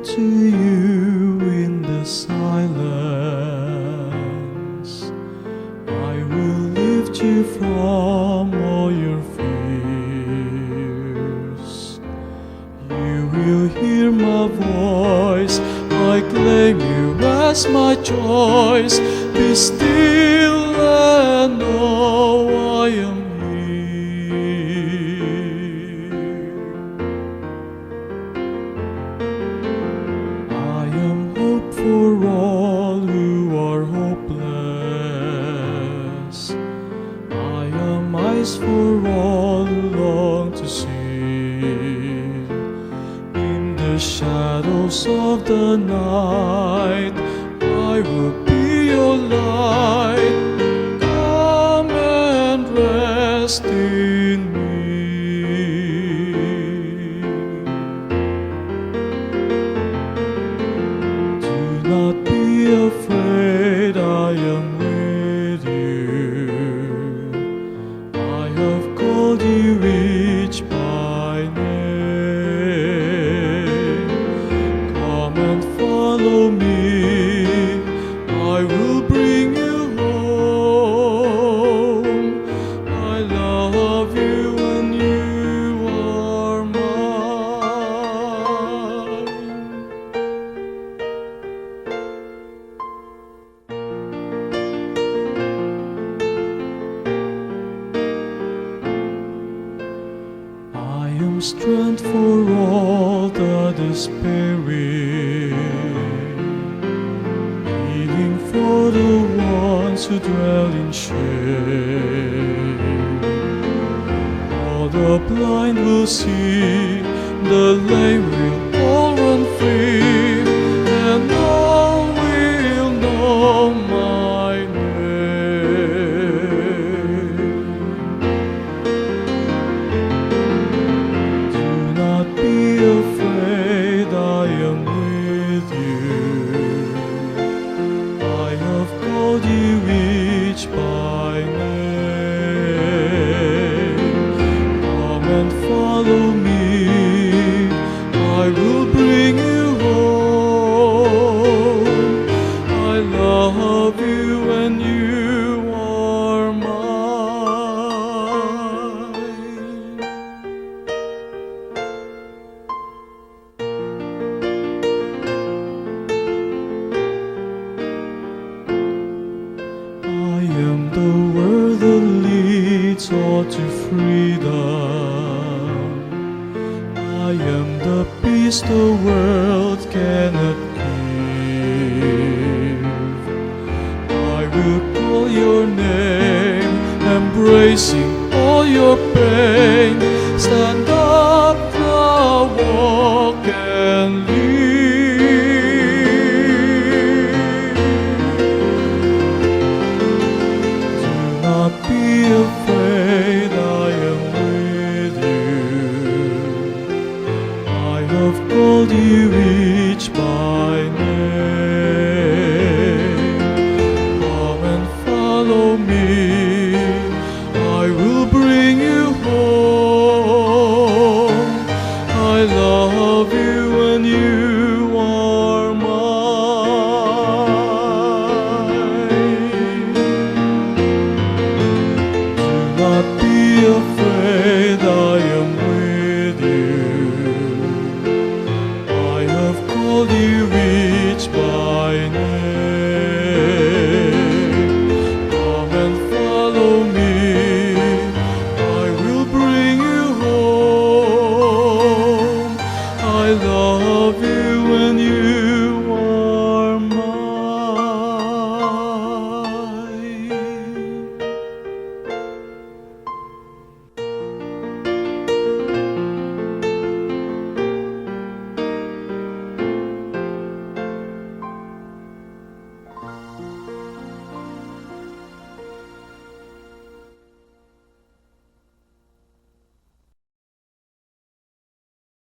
to you in the silence. I will lift you from all your fears. You will hear my voice. I claim you as my choice. Be still and know I am for all who are hopeless. I am eyes for all who long to see. In the shadows of the night, I will be your light. Come and rest in me. Not be afraid, I am with you. I have called you each by name. Come and follow me, I will bring you home. I love you and you are mine. I am strength for all the despairing, healing for the ones who dwell in shame. All the blind will see, the lame will all run free, and all will know my name. Be afraid, I am with you. I have called you each by name. Come and follow me, I will bring you home. I love you and you are mine. I am the word that leads all to freedom. I am the peace the world cannot give. I will call your name, embracing all your pain. Stand up, now walk and live. Not be afraid, I am with you. I have called you each by name. Come and follow me, I will bring you home. I love you and you are mine. Not be afraid, I am with you. I have called you each by